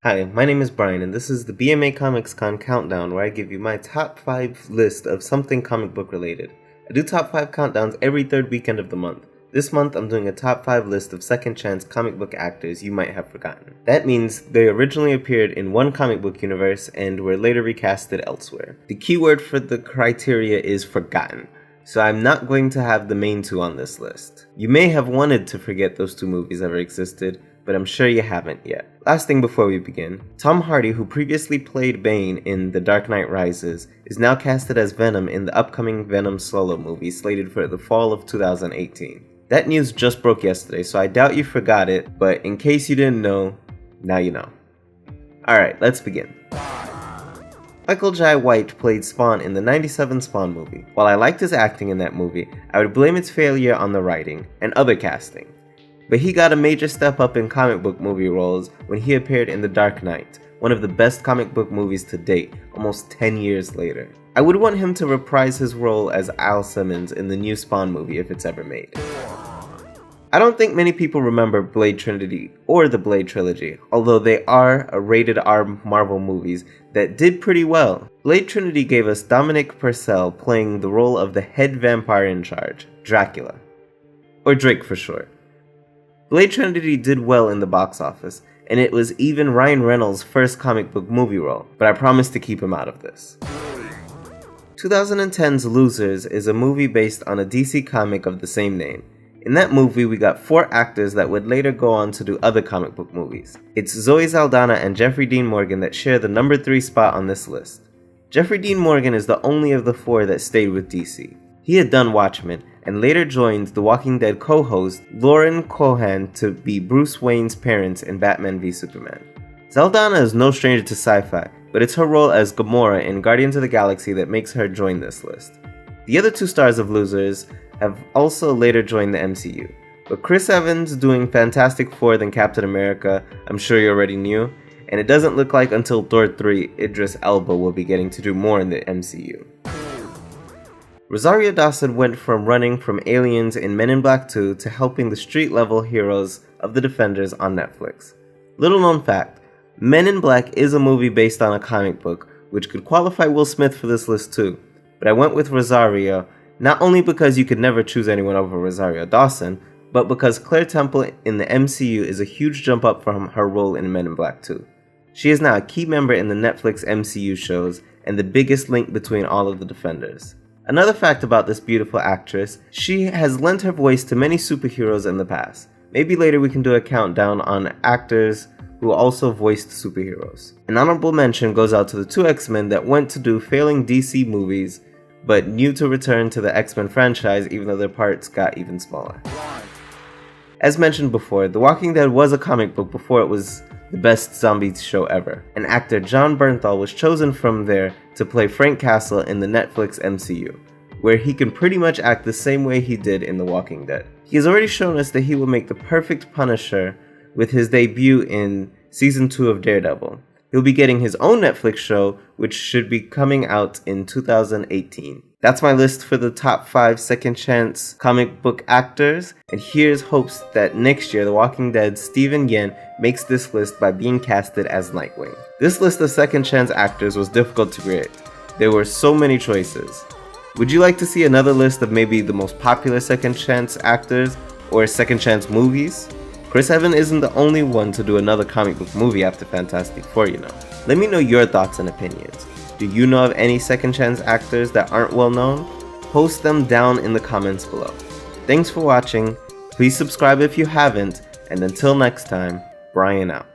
Hi, my name is Brian, and this is the BMA Comics Con Countdown, where I give you my top 5 list of something comic book related. I do top 5 countdowns every third weekend of the month. This month, I'm doing a top 5 list of second chance comic book actors you might have forgotten. That means they originally appeared in one comic book universe and were later recasted elsewhere. The keyword for the criteria is forgotten, so I'm not going to have the main two on this list. You may have wanted to forget those two movies ever existed, but I'm sure you haven't yet. Last thing before we begin, Tom Hardy, who previously played Bane in The Dark Knight Rises, is now casted as Venom in the upcoming Venom solo movie slated for the fall of 2018. That news just broke yesterday, so I doubt you forgot it, but in case you didn't know, now you know. Alright, let's begin. Michael Jai White played Spawn in the '97 Spawn movie. While I liked his acting in that movie, I would blame its failure on the writing and other casting. But he got a major step up in comic book movie roles when he appeared in The Dark Knight, one of the best comic book movies to date, almost 10 years later. I would want him to reprise his role as Al Simmons in the new Spawn movie if it's ever made. I don't think many people remember Blade Trinity or the Blade trilogy, although they are rated R Marvel movies that did pretty well. Blade Trinity gave us Dominic Purcell playing the role of the head vampire in charge, Dracula. Or Drake for short. Blade Trinity did well in the box office, and it was even Ryan Reynolds' first comic book movie role, but I promised to keep him out of this. 2010's Losers is a movie based on a DC comic of the same name. In that movie, we got 4 actors that would later go on to do other comic book movies. It's Zoe Saldana and Jeffrey Dean Morgan that share the number 3 spot on this list. Jeffrey Dean Morgan is the only of the 4 that stayed with DC. He had done Watchmen, and later joined The Walking Dead co-host Lauren Cohan to be Bruce Wayne's parents in Batman v Superman. Saldana is no stranger to sci-fi, but it's her role as Gamora in Guardians of the Galaxy that makes her join this list. The other 2 stars of Losers have also later joined the MCU, but Chris Evans doing Fantastic Four than Captain America, I'm sure you already knew, and it doesn't look like until Thor 3, Idris Elba will be getting to do more in the MCU. Rosario Dawson went from running from aliens in Men in Black 2 to helping the street-level heroes of the Defenders on Netflix. Little known fact, Men in Black is a movie based on a comic book, which could qualify Will Smith for this list too, but I went with Rosario, not only because you could never choose anyone over Rosario Dawson, but because Claire Temple in the MCU is a huge jump up from her role in Men in Black 2. She is now a key member in the Netflix MCU shows and the biggest link between all of the Defenders. Another fact about this beautiful actress, she has lent her voice to many superheroes in the past. Maybe later we can do a countdown on actors who also voiced superheroes. An honorable mention goes out to the 2 X-Men that went to do failing DC movies, but knew to return to the X-Men franchise even though their parts got even smaller. As mentioned before, The Walking Dead was a comic book before it was the best zombie show ever, and actor Jon Bernthal was chosen from there to play Frank Castle in the Netflix MCU, where he can pretty much act the same way he did in The Walking Dead. He has already shown us that he will make the perfect Punisher with his debut in Season 2 of Daredevil. He'll be getting his own Netflix show, which should be coming out in 2018. That's my list for the top 5 second chance comic book actors, and here's hopes that next year The Walking Dead's Steven Yeun makes this list by being casted as Nightwing. This list of second chance actors was difficult to create. There were so many choices. Would you like to see another list of maybe the most popular second chance actors or second chance movies? Chris Evans isn't the only one to do another comic book movie after Fantastic Four, you know. Let me know your thoughts and opinions. Do you know of any second chance actors that aren't well known? Post them down in the comments below. Thanks for watching, please subscribe if you haven't, and until next time, Brian out.